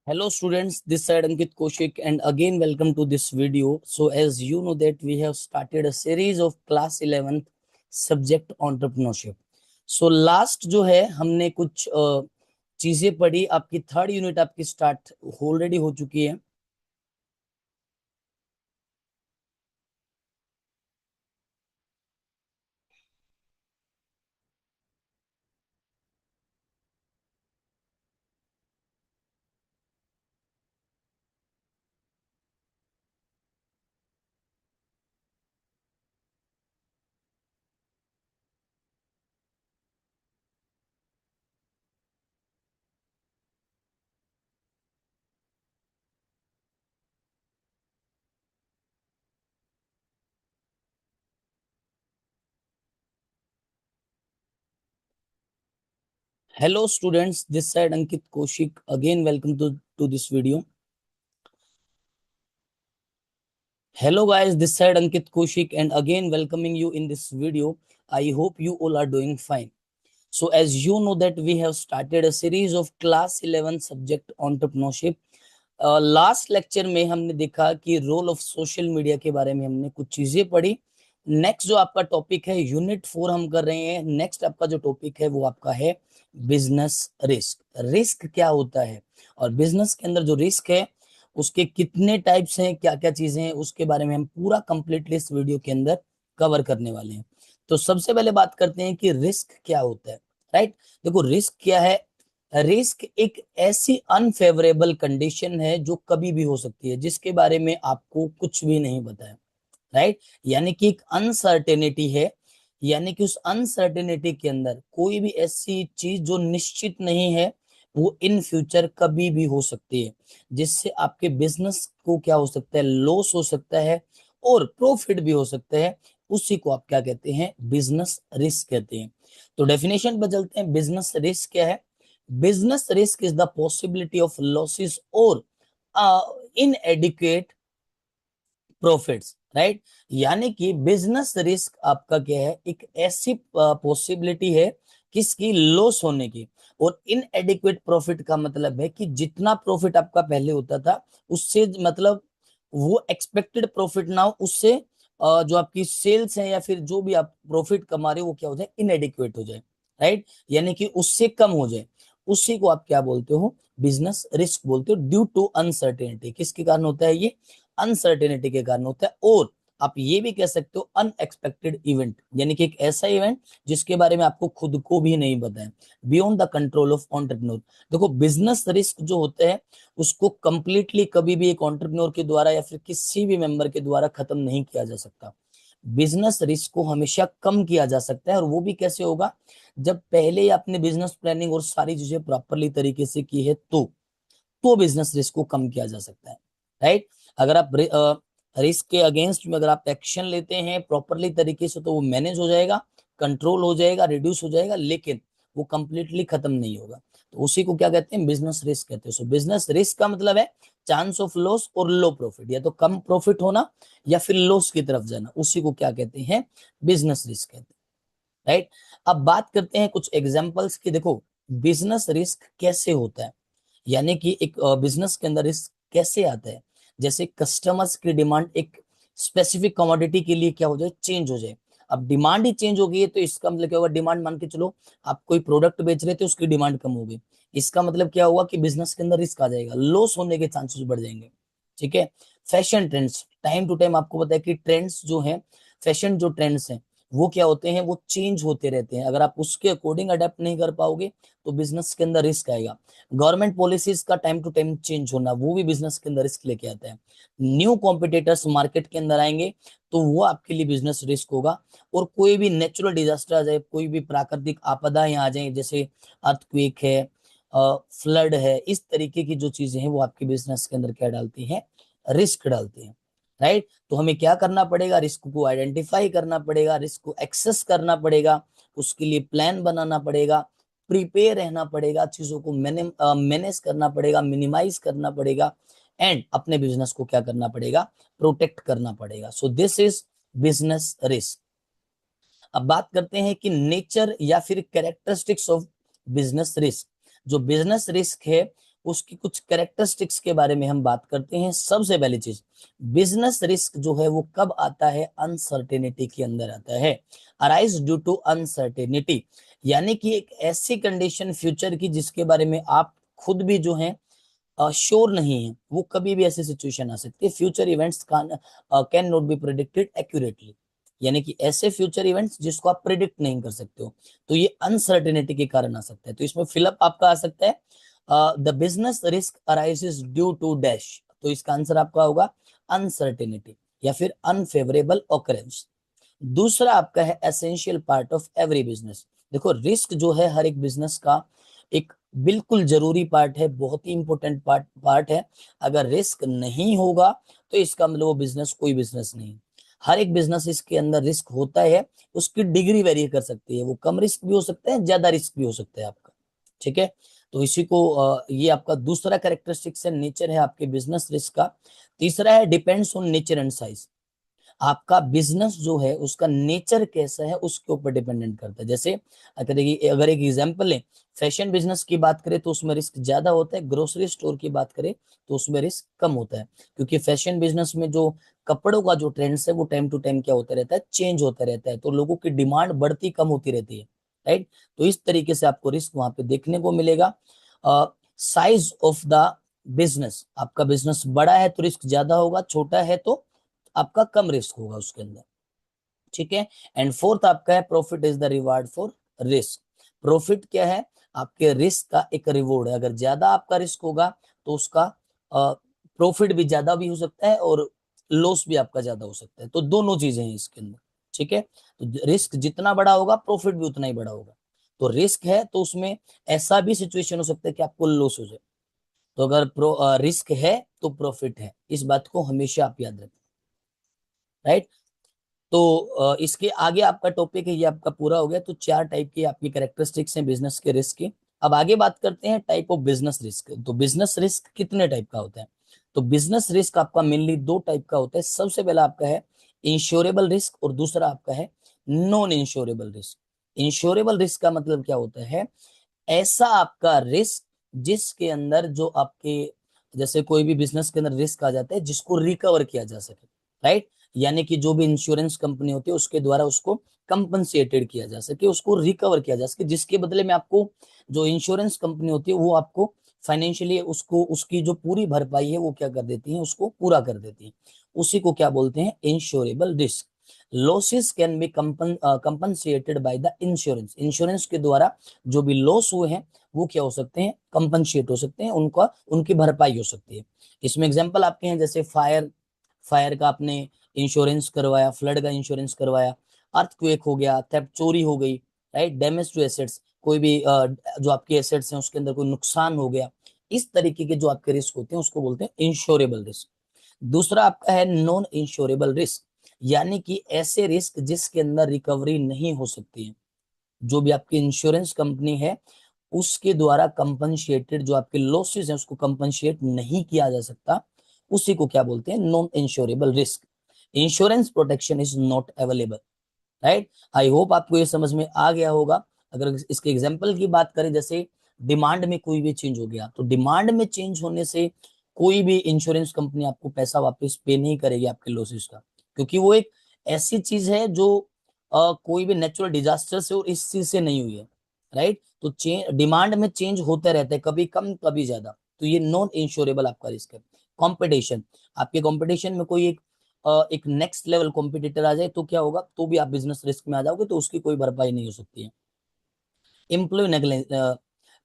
Hello students, this side Ankit Koshik and again welcome to this video. So as you know that we have started a series of class 11th subject entrepreneurship. So last जो है हमने कुछ चीजें पढ़ी, आपकी third unit आपकी start already हो चुकी है। Hello students, this side Ankit Koshik again welcome to this video. Hello guys, this side Ankit Koshik and again welcoming you in this video. I hope you all are doing fine. So as you know that we have started a series of class 11 subject entrepreneurship. Last lecture में हमने देखा कि role of social media के बारे में हमने कुछ चीजें पढ़ी। नेक्स्ट जो आपका टॉपिक है यूनिट 4 हम कर रहे हैं। नेक्स्ट आपका जो टॉपिक है वो आपका है बिजनेस रिस्क। रिस्क क्या होता है और बिजनेस के अंदर जो रिस्क है उसके कितने टाइप्स हैं, क्या क्या चीजें हैं, उसके बारे में हम पूरा कंप्लीटली इस वीडियो के अंदर कवर करने वाले हैं। तो सबसे पहले बात करते हैं कि रिस्क क्या होता है। राइट, देखो रिस्क क्या है। रिस्क एक ऐसी अनफेवरेबल कंडीशन है जो कभी भी हो सकती है, जिसके बारे में आपको कुछ भी नहीं पता है। राइट, यानी कि एक अनसर्टेनिटी है, यानी कि उस अनसर्टेनिटी के अंदर कोई भी ऐसी चीज जो निश्चित नहीं है वो इन फ्यूचर कभी भी हो सकती है, जिससे आपके बिजनेस को क्या हो सकता है, लॉस हो सकता है और प्रॉफिट भी हो सकता है। उसी को आप क्या कहते हैं, बिजनेस रिस्क कहते हैं। तो डेफिनेशन पर चलते हैं। बिजनेस रिस्क क्या है? Business risk is the possibility of losses और इनएडिक्वेट प्रॉफिट्स। राइट, यानी कि बिजनेस रिस्क आपका क्या है, एक ऐसी पॉसिबिलिटी है किसकी, लॉस होने की। और इनएडिक्वेट प्रॉफिट का मतलब है कि जितना प्रॉफिट आपका पहले होता था उससे मतलब वो एक्सपेक्टेड प्रॉफिट ना हो, उससे जो आपकी सेल्स है या फिर जो भी आप प्रॉफिट कमा रहे हो वो क्या हो जाए, इनएडिक्वेट हो जाए। राइट, यानी कि उससे कम हो जाए। उसी को आप क्या बोलते हो, बिजनेस रिस्क बोलते हो। ड्यू टू अनसर्टेनिटी, किसके कारण होता है ये, अनसर्टेनिटी के कारण होता है। और आप ये भी कह सकते हो अनएक्सपेक्टेड इवेंट, यानी कि एक ऐसा इवेंट जिसके बारे में आपको खुद को भी नहीं पता है, beyond the control of entrepreneur. देखो बिजनेस रिस्क जो होता है उसको कंप्लीटली कभी भी एक एंटरप्रेन्योर के द्वारा या फिर किसी भी मेंबर के द्वारा खत्म नहीं किया जा सकता। बिजनेस रिस्क को हमेशा कम किया जा सकता है, और वो भी कैसे होगा, जब पहले ही आपने बिजनेस प्लानिंग और सारी चीजें प्रॉपरली तरीके से की है तो बिजनेस रिस्क को कम किया जा सकता है। राइट, अगर आप रिस्क के अगेंस्ट में अगर आप एक्शन लेते हैं प्रॉपरली तरीके से तो वो मैनेज हो जाएगा, कंट्रोल हो जाएगा, रिड्यूस हो जाएगा, लेकिन वो कंप्लीटली खत्म नहीं होगा। तो उसी को क्या कहते हैं, बिजनेस रिस्क कहते हैं। सो बिजनेस रिस्क का मतलब है चांस ऑफ लॉस और लो प्रॉफिट, या तो कम प्रॉफिट होना या फिर लॉस की तरफ जाना, उसी को क्या कहते हैं, बिजनेस रिस्क कहते हैं। राइट, अब बात करते हैं कुछ एग्जांपल्स की। देखो बिजनेस रिस्क कैसे होता है, यानी कि एक बिजनेस के अंदर रिस्क कैसे आता है। जैसे कस्टमर्स की डिमांड एक स्पेसिफिक कमोडिटी के लिए क्या हो जाए, चेंज हो जाए। अब डिमांड ही चेंज हो गई है तो इसका मतलब क्या होगा, डिमांड मान के चलो आप कोई प्रोडक्ट बेच रहे थे उसकी डिमांड कम हो गई, इसका मतलब क्या हुआ कि बिजनेस के अंदर रिस्क आ जाएगा, लॉस होने के चांसेस बढ़ जाएंगे। ठीक है। Fashion trends, time to time आपको पता है कि ट्रेंड्स जो हैं, फैशन जो ट्रेंड्स हैं वो क्या होते हैं, वो चेंज होते रहते हैं। अगर आप उसके अकॉर्डिंग अडेप्ट नहीं कर पाओगे तो बिजनेस के अंदर रिस्क आएगा। गवर्नमेंट पॉलिसीज का टाइम टू टाइम चेंज होना वो भी बिजनेस के अंदर रिस्क लेके आता है। न्यू कॉम्पिटिटर्स मार्केट के अंदर आएंगे तो वो आपके लिए बिजनेस रिस्क होगा। और कोई भी नेचुरल डिजास्टर आ जाए, कोई भी प्राकृतिक आपदाएं आ जाए, जैसे अर्थक्वेक है, फ्लड है, इस तरीके की जो चीजें हैं वो आपके बिजनेस के अंदर क्या डालती हैं, रिस्क डालती हैं। राइट, तो हमें क्या करना पड़ेगा, रिस्क को आइडेंटिफाई करना पड़ेगा, रिस्क को एक्सेस करना पड़ेगा, उसके लिए प्लान बनाना पड़ेगा, प्रिपेयर रहना पड़ेगा, चीजों को मैनेज करना पड़ेगा, मिनिमाइज करना पड़ेगा, एंड अपने बिजनेस को क्या करना पड़ेगा, प्रोटेक्ट करना पड़ेगा। So this is business risk. अब बात करते हैं कि नेचर या फिर कैरेक्टरिस्टिक्स ऑफ बिजनेस रिस्क। जो बिजनेस रिस्क है उसकी कुछ कैरेक्टरिस्टिक्स के बारे में हम बात करते हैं। सबसे पहली चीज, बिजनेस रिस्क जो है वो कब आता है? अनसर्टेनिटी के अंदर आता है। अराइज ड्यू टू अनसर्टेनिटी, यानी कि एक ऐसी कंडीशन फ्यूचर की जिसके बारे में आप खुद भी जो है श्योर नहीं है। वो कभी भी ऐसी सिचुएशन आ सकती है। Future events can not be predicted accurately, यानी कि ऐसे फ्यूचर इवेंट्स जिसको आप प्रिडिक्ट नहीं कर सकते हो, तो ये अनसर्टेनिटी के कारण आ सकता है। तो इसमें फिलअप आपका आ सकता है the business risk arises due to dash, तो इसका आंसर आपका होगा अनसर्टेनिटी या फिर अनफेवरेबल ऑकरेंस। दूसरा आपका है essential part of every business. देखो रिस्क जो है हर एक बिजनेस का एक बिल्कुल जरूरी पार्ट है, बहुत ही इंपॉर्टेंट पार्ट है। अगर रिस्क नहीं होगा तो इसका मतलब वो बिजनेस कोई बिजनेस नहीं। हर एक बिजनेस इसके अंदर रिस्क होता है, उसकी डिग्री वेरी कर सकती है। वो कम रिस्क भी हो सकता है, ज्यादा रिस्क भी हो सकता है आपका। ठीक है, तो इसी को ये आपका दूसरा कैरेक्टरिस्टिक्स है, नेचर है आपके बिजनेस रिस्क का। तीसरा है depends on nature and size. आपका बिजनेस जो है उसका नेचर कैसा है उसके ऊपर डिपेंडेंट करता है। जैसे अगर एक एग्जांपल लें, फैशन बिजनेस की बात करें तो उसमें रिस्क ज्यादा होता है, ग्रोसरी स्टोर की बात करें तो उसमें रिस्क कम होता है। क्योंकि फैशन बिजनेस में जो कपड़ों का जो ट्रेंड्स है वो टाइम टू टाइम क्या होता रहता है, चेंज होता रहता है, तो लोगों की डिमांड बढ़ती कम होती रहती है। राइट, तो इस तरीके से आपको रिस्क वहां पे देखने को मिलेगा। साइज ऑफ द बिजनेस, आपका बिजनेस बड़ा है तो रिस्क ज्यादा होगा, छोटा है तो आपका कम रिस्क होगा उसके अंदर। ठीक है, एंड फोर्थ आपका है profit is the reward for risk. Profit क्या है? आपके रिस्क का एक रिवॉर्ड है। अगर ज्यादा आपका रिस्क होगा तो उसका प्रॉफिट भी ज्यादा भी हो सकता है और लॉस भी आपका ज्यादा हो सकता है। तो दोनों चीजें हैं इसके अंदर। ठीक है, तो रिस्क जितना बड़ा होगा प्रॉफिट भी उतना ही बड़ा होगा। तो रिस्क है तो उसमें ऐसा भी सिचुएशन हो सकता है कि आपको लॉस हो जाए। तो अगर रिस्क है तो प्रॉफिट है, इस बात को हमेशा आप याद रखें। राइट, तो इसके आगे आपका टॉपिक है, ये आपका पूरा हो गया। तो चार टाइप की आपकी कैरेक्टरिस्टिक्स हैं बिजनेस के रिस्क की। अब आगे बात करते हैं टाइप ऑफ बिजनेस रिस्क। तो बिजनेस रिस्क कितने टाइप का होता है? तो बिजनेस रिस्क आपका मेनली दो टाइप का होता है। सबसे पहला आपका है इंश्योरेबल रिस्क और दूसरा आपका है non insurable risk. Insurable risk का मतलब क्या होता है? ऐसा आपका रिस्क जिसके अंदर जो आपके, जैसे कोई भी बिजनेस के अंदर रिस्क आ जाता है जिसको रिकवर किया जा सके। राइट, यानी कि जो भी इंश्योरेंस कंपनी होती है उसके द्वारा उसको कंपनसेटेड किया जा सके, उसको रिकवर किया जा सके, जिसके बदले में आपको जो इंश्योरेंस कंपनी होती है वो आपको फाइनेंशियली उसको उसकी जो पूरी भरपाई है वो क्या कर देती है, उसको पूरा कर देती है। उसी को क्या बोलते हैं? Insurable risk. Losses can be compensated by the insurance. Insurance के द्वारा जो भी लॉस हुए हैं वो क्या हो सकते हैं? कंपनसेट हो सकते हैं, उनका उनकी भरपाई हो सकती है। इसमें एग्जांपल आपके हैं जैसे फायर, फायर का आपने इंश्योरेंस करवाया, फ्लड का इंश्योरेंस करवाया, अर्थक्वेक हो गया, थेफ्ट चोरी हो गई, राइट, डैमेज टू एसेट्स, कोई भी जो आपके एसेट्स हैं उसके अंदर कोई नुकसान हो गया। इस तरीके के जो आपके रिस्क होते हैं उसको बोलते हैं इंश्योरेबल रिस्क। दूसरा आपका है नॉन इंश्योरेबल रिस्क, यानी कि ऐसे रिस्क जिसके अंदर रिकवरी नहीं हो सकती है। जो भी आपकी इंश्योरेंस कंपनी है उसके द्वारा कंपनसेटेड जो आपके लॉसेस हैं उसको कंपनसेट नहीं किया जा सकता, उसी को क्या बोलते हैं? Non insurable risk. Insurance protection is not available. Right, I hope आपको ये समझ में आ गया होगा। अगर इसके एग्जाम्पल की बात करें, जैसे डिमांड में कोई भी चेंज हो गया तो डिमांड में चेंज होने से कोई भी इंश्योरेंस कंपनी आपको पैसा वापस पे नहीं करेगी आपके लॉसेस का, क्योंकि वो एक ऐसी चीज है जो कोई भी नेचुरल डिजास्टर से और इस चीज से नहीं हुई है। राइट, तो डिमांड में चेंज होता रहता है, कभी कम कभी ज्यादा, तो ये नॉन इंश्योरेबल आपका रिस्क है। कंपटीशन, आपके कंपटीशन में कोई एक नेक्स्ट लेवल कॉम्पिटिटर आ जाए तो क्या होगा? तो भी आप बिजनेस रिस्क में आ जाओगे, तो उसकी कोई भरपाई नहीं हो सकती है। एम्प्लॉय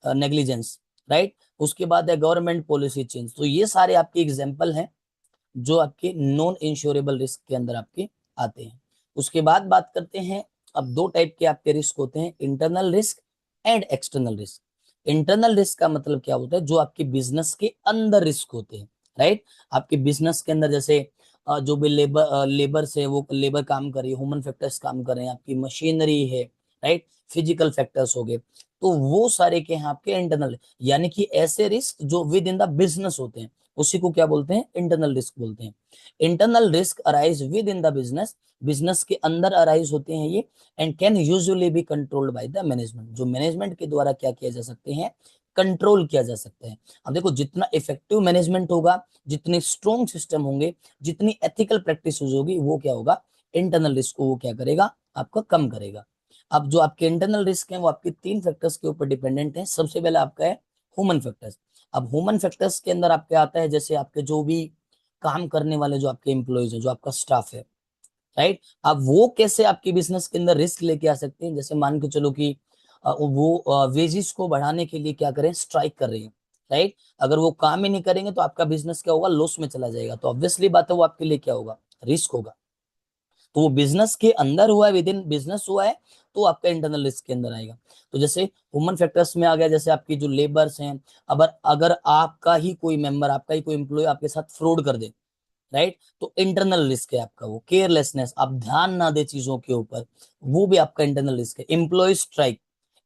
नेग्लिजेंस, राइट, उसके बाद है गवर्नमेंट पॉलिसी चेंज। तो ये सारे आपके एग्जाम्पल हैं जो आपके नॉन इंश्योरेबल रिस्क के अंदर आपके आते हैं। उसके बाद बात करते हैं, अब दो टाइप के आपके रिस्क होते हैं, internal risk and external risk. Internal risk का मतलब क्या होता है? जो आपके बिजनेस के अंदर रिस्क होते हैं। राइट, आपके बिजनेस के अंदर जैसे जो भी लेबर से वो लेबर काम कर रही है, ह्यूमन फैक्टर्स काम कर रहे हैं, आपकी मशीनरी है, राइट, फिजिकल फैक्टर्स हो गए, तो वो सारे के हैं आपके इंटरनल, यानी कि ऐसे रिस्क जो विद इन द बिजनेस होते हैं, उसी को क्या बोलते हैं? इंटरनल रिस्क बोलते हैं। Internal risk arise with in the business, business के अंदर अराइज होते हैं ये, and can usually be controlled by the management, जो मैनेजमेंट के द्वारा क्या किया जा सकते हैं? कंट्रोल किया जा सकता है। अब देखो जितना इफेक्टिव मैनेजमेंट होगा, जितने स्ट्रॉन्ग सिस्टम होंगे, जितनी एथिकल प्रैक्टिस होगी, वो क्या होगा, इंटरनल रिस्क को वो क्या करेगा, आपका कम करेगा। अब जो आपके इंटरनल रिस्क है वो आपके 3 फैक्टर्स के ऊपर डिपेंडेंट है। सबसे पहले आपका है ह्यूमन फैक्टर्स। अब ह्यूमन फैक्टर्स के अंदर आपके आता है जैसे आपके जो भी काम करने वाले जो आपके एम्प्लॉयज है, जो आपका स्टाफ है, राइट। अब वो कैसे आपके बिजनेस के अंदर रिस्क लेके आ सकते हैं, जैसे मान के चलो कि वो वेजिस को बढ़ाने के लिए क्या करें, स्ट्राइक कर रहे हैं, राइट। अगर वो काम ही नहीं करेंगे तो आपका बिजनेस क्या होगा, लॉस में चला जाएगा। तो ऑब्वियसली बात है वो आपके लिए क्या होगा, रिस्क होगा। तो वो बिजनेस के अंदर हुआ है, विद इन बिजनेस हुआ है, तो आपका इंटरनल रिस्क के अंदर आएगा। तो जैसे ह्यूमन फैक्टर्स में आ गया, जैसे आपकी जो लेबर्स हैं, अगर अगर आपका ही कोई मेंबर, आपका ही कोई एम्प्लॉय आपके साथ फ्रॉड कर दे, राइट, तो इंटरनल रिस्क है आपका वो। केयरलेसनेस, आप ध्यान ना दे चीजों के ऊपर, वो भी आपका इंटरनल रिस्क है। एम्प्लॉय स्ट्राइक,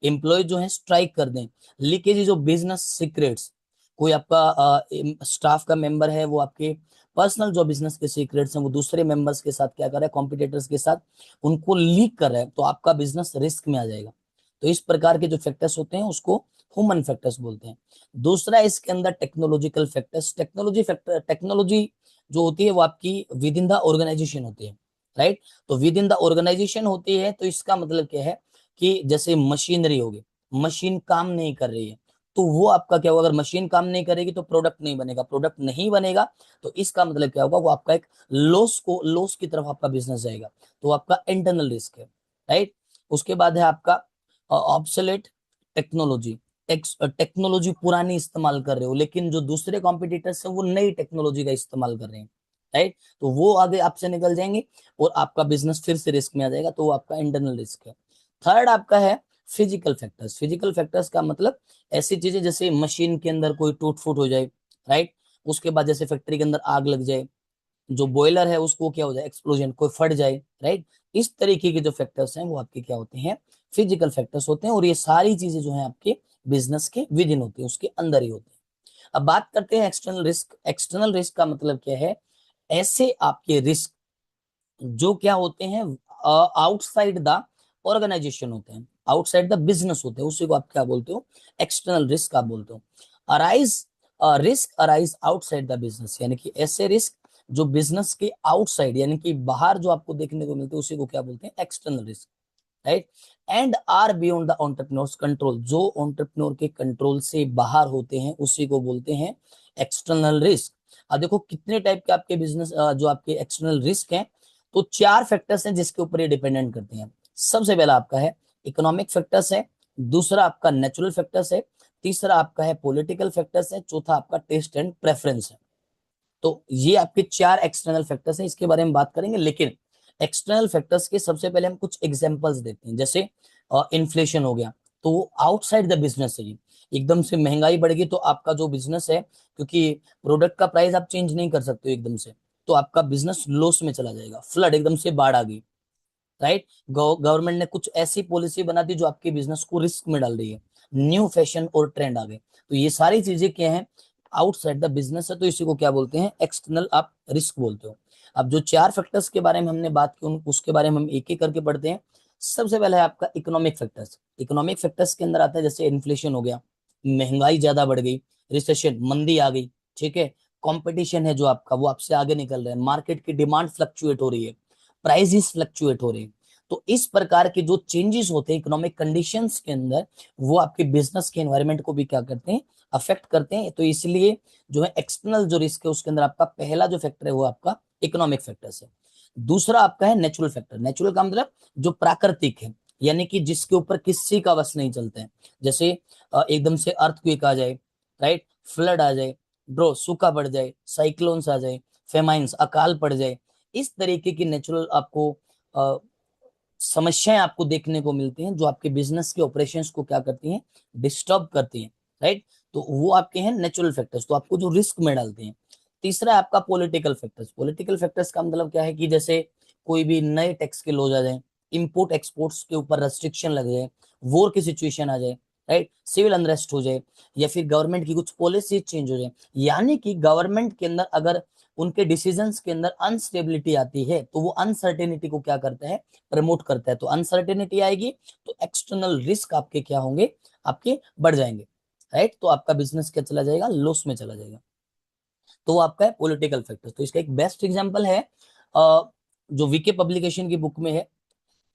एम्प्लॉय जो है स्ट्राइक कर दें। लीकेज जो बिजनेस सीक्रेट्स, कोई आपका स्टाफ का मेंबर है, वो आपके पर्सनल जो बिजनेस के सीक्रेट्स हैं वो दूसरे मेंबर्स के साथ क्या कर रहा है, कॉम्पिटिटर्स के साथ उनको लीक कर रहा है, तो आपका बिजनेस रिस्क में आ जाएगा। तो इस प्रकार के जो फैक्टर्स होते हैं उसको ह्यूमन फैक्टर्स बोलते हैं। दूसरा इसके अंदर technological factors. Technology factor, technology जो होती है वो आपकी विद इन द ऑर्गेनाइजेशन होती है, राइट। तो विद इन द ऑर्गेनाइजेशन होती है, तो इसका मतलब क्या है कि जैसे मशीनरी होगी, मशीन काम नहीं कर रही है, तो वो आपका क्या होगा, अगर मशीन काम नहीं करेगी तो प्रोडक्ट नहीं बनेगा, प्रोडक्ट नहीं बनेगा तो इसका मतलब क्या होगा, वो आपका एक लॉस की तरफ आपका बिजनेस जाएगा। तो आपका इंटरनल रिस्क है, राइट। उसके बाद है आपका ऑब्सोलेट टेक्नोलॉजी। टेक्नोलॉजी पुरानी इस्तेमाल कर रहे हो, लेकिन जो दूसरे कॉम्पिटिटर्स है वो नई टेक्नोलॉजी का इस्तेमाल कर रहे हैं, राइट। तो वो आगे आपसे निकल जाएंगे और आपका बिजनेस फिर से रिस्क में आ जाएगा, तो वो आपका इंटरनल रिस्क है। थर्ड आपका है फिजिकल फैक्टर्स। फिजिकल फैक्टर्स का मतलब ऐसी चीजें जैसे मशीन के अंदर कोई टूट फूट हो जाए, राइट। उसके बाद जैसे फैक्ट्री के अंदर आग लग जाए, जो बॉयलर है उसको क्या हो जाए, एक्सप्लोजन, कोई फट जाए, राइट। इस तरीके के जो फैक्टर्स हैं वो आपके क्या होते हैं, फिजिकल फैक्टर्स होते हैं। और ये सारी चीजें जो है आपके बिजनेस के विद इन होती है, उसके अंदर ही होती है। अब बात करते हैं एक्सटर्नल रिस्क। एक्सटर्नल रिस्क का मतलब क्या है, ऐसे आपके रिस्क जो क्या होते हैं, आउटसाइड द ऑर्गेनाइजेशन होते हैं, आउटसाइड द बिजनेस होते हैं, उसी को आप क्या बोलते हो, एक्सटर्नल रिस्क आप बोलते हो। Arise, risk arise outside the business, यानी कि ऐसे रिस्क जो बिजनेस के आउटसाइड यानी कि बाहर जो आपको देखने को मिलते हैं उसी को क्या बोलते हैं, external risk, right. And are beyond the entrepreneurs control, जो एंटरप्रेन्योर के कंट्रोल से बाहर होते हैं उसी को बोलते हैं एक्सटर्नल रिस्क। अब देखो कितने टाइप के आपके बिजनेस जो आपके एक्सटर्नल रिस्क हैं, तो 4 फैक्टर्स हैं जिसके ऊपर ये डिपेंडेंट करते हैं। सबसे पहला आपका है इकोनॉमिक फैक्टर्स है, दूसरा आपका नेचुरल फैक्टर्स है, तीसरा आपका है पॉलिटिकल फैक्टर्स है, चौथा आपका टेस्ट एंड प्रेफरेंस है। तो ये आपके 4 एक्सटर्नल फैक्टर्स हैं, इसके बारे में बात करेंगे। लेकिन एक्सटर्नल फैक्टर्स के सबसे पहले हम कुछ एग्जांपल्स देते हैं। जैसे इन्फ्लेशन हो गया, तो वो आउटसाइड द बिजनेस है। एकदम से महंगाई बढ़ गई तो आपका जो बिजनेस है, क्योंकि प्रोडक्ट का प्राइस आप चेंज नहीं कर सकते हो एकदम से, तो आपका बिजनेस लॉस में चला जाएगा। फ्लड, एकदम से बाढ़ आ गई, राइट। गवर्नमेंट ने कुछ ऐसी पॉलिसी बना दी जो आपके बिजनेस को रिस्क में डाल रही है। न्यू फैशन और ट्रेंड आ गए, तो ये सारी चीजें क्या है, आउटसाइड द बिजनेस है, तो इसी को क्या बोलते हैं, एक्सटर्नल आप रिस्क बोलते हो। अब जो 4 फैक्टर्स के बारे में हमने बात की उसके बारे में हम एक एक करके पढ़ते हैं। सबसे पहला है आपका इकोनॉमिक फैक्टर्स। इकोनॉमिक फैक्टर्स के अंदर आता है जैसे इन्फ्लेशन हो गया, महंगाई ज्यादा बढ़ गई, रिसेशन, मंदी आ गई, ठीक है। कंपटीशन है जो आपका, वो आपसे आगे निकल रहा है, मार्केट की डिमांड फ्लक्चुएट हो रही है, प्राइसेस फ्लक्चुएट हो रहे हैं। तो इस प्रकार के जो चेंजेस होते हैं इकोनॉमिक कंडीशंस के अंदर, वो आपके बिजनेस के एनवायरनमेंट को भी क्या करते हैं, अफेक्ट करते हैं। तो इसलिए जो है एक्सटर्नल जो रिस्क है उसके अंदर आपका पहला जो फैक्टर है वो आपका इकोनॉमिक फैक्टर्स है। दूसरा आपका है नेचुरल फैक्टर। नेचुरल का मतलब जो प्राकृतिक है, यानी कि जिसके ऊपर किसी का वश नहीं चलता है। जैसे एकदम से अर्थक्वेक आ जाए, राइट, फ्लड आ जाए, ड्रो, सूखा पड़ जाए, साइक्लोन्स आ जाए, फेमाइंस, अकाल पड़ जाए, इस तरीके की नेचुरल आपको समस्याएं आपको देखने को मिलती हैं जो आपके बिजनेस के ऑपरेशंस को क्या करती हैं, डिस्टर्ब करती हैं, राइट। तो वो आपके हैं नेचुरल फैक्टर्स, तो आपको जो रिस्क में डालते हैं। तीसरा है आपका पॉलिटिकल फैक्टर्स। पॉलिटिकल फैक्टर्स का मतलब क्या है कि जैसे कोई भी नए टैक्स के लॉज आ जाए, इंपोर्ट एक्सपोर्ट्स के ऊपर रेस्ट्रिक्शन लग जाए, वॉर की सिचुएशन आ जाए, राइट, सिविल अनरेस्ट हो जाए, या फिर गवर्नमेंट की कुछ पॉलिसी चेंज हो जाए, यानी कि गवर्नमेंट के अंदर अगर उनके डिसीजंस के अंदर अनस्टेबिलिटी आती है तो वो अनसर्टेनिटी को क्या करता है, प्रमोट करता है। तो अनसर्टेनिटी आएगी तो एक्सटर्नल रिस्क आपके क्या होंगे, आपके बढ़ जाएंगे, राइट, तो आपका बिजनेस क्या चला जाएगा, लॉस में चला जाएगा। तो वो आपका है पॉलिटिकल फैक्टर। तो इसका एक बेस्ट एग्जांपल है जो वीके पब्लिकेशन की बुक में है,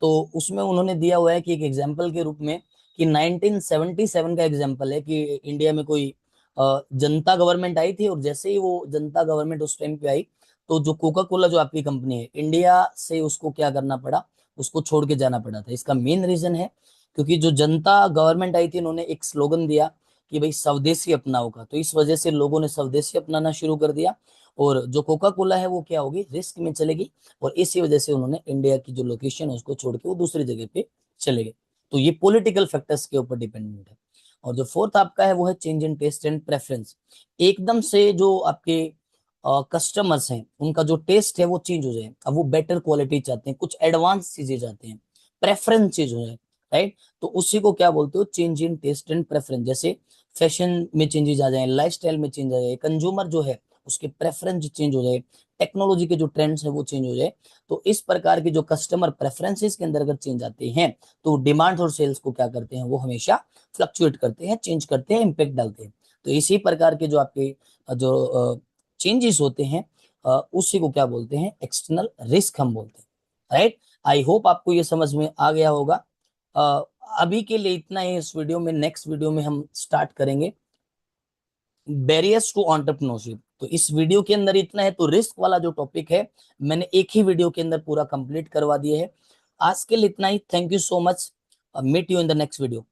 तो उसमें उन्होंने दिया हुआ है कि एक एग्जांपल के रूप में कि 1977 का एग्जांपल है कि इंडिया में कोई जनता गवर्नमेंट आई थी, और जैसे ही वो जनता गवर्नमेंट उस टाइम पे आई, तो जो कोका कोला जो आपकी कंपनी है, इंडिया से उसको क्या करना पड़ा, उसको छोड़ के जाना पड़ा था। इसका मेन रीजन है क्योंकि जो जनता गवर्नमेंट आई थी, उन्होंने एक स्लोगन दिया कि भाई स्वदेशी अपनाओ का, तो इस वजह से लोगों ने स्वदेशी अपनाना शुरू कर दिया, और जो कोका कोला है वो क्या होगी, रिस्क में चलेगी, और इसी वजह से उन्होंने इंडिया की जो लोकेशन है उसको छोड़ के वो दूसरी जगह पे चले गए। तो ये पॉलिटिकल फैक्टर्स के ऊपर डिपेंडेंट है। और जो फोर्थ आपका है वो है change in taste and preference. एकदम से जो आपके कस्टमर्स हैं उनका जो टेस्ट है वो चेंज हो जाए, अब वो बेटर क्वालिटी चाहते हैं, कुछ एडवांस चीजें चाहते हैं, प्रेफरेंस चेंज हो जाए, राइट। तो उसी को क्या बोलते हो, change in taste and preference. जैसे फैशन में चेंजेस आ जाए, लाइफस्टाइल में चेंज आ जाए, कंज्यूमर जो है उसके प्रेफरेंस चेंज हो जाए, टेक्नोलॉजी के जो ट्रेंड्स है वो चेंज हो जाए। तो इस प्रकार के जो कस्टमर प्रेफरेंसेस के अंदर अगर चेंज आते हैं, तो डिमांड और सेल्स को क्या करते हैं, वो हमेशा फ्लक्चुएट करते हैं, चेंज करते हैं, इम्पेक्ट डालते हैं। तो इसी प्रकार के जो आपके जो चेंजेस होते हैं, उसी को क्या बोलते हैं, एक्सटर्नल रिस्क हम बोलते हैं, राइट। आई होप आपको ये समझ में आ गया होगा। अ, अभी के लिए इतना ही इस वीडियो में। नेक्स्ट वीडियो में हम स्टार्ट करेंगे बैरियर्स टू एंटरप्रेन्योरशिप। तो इस वीडियो के अंदर इतना है। तो रिस्क वाला जो टॉपिक है मैंने एक ही वीडियो के अंदर पूरा कंप्लीट करवा दिया है। आज के लिए इतना ही। Thank you so much. Meet you in the next video.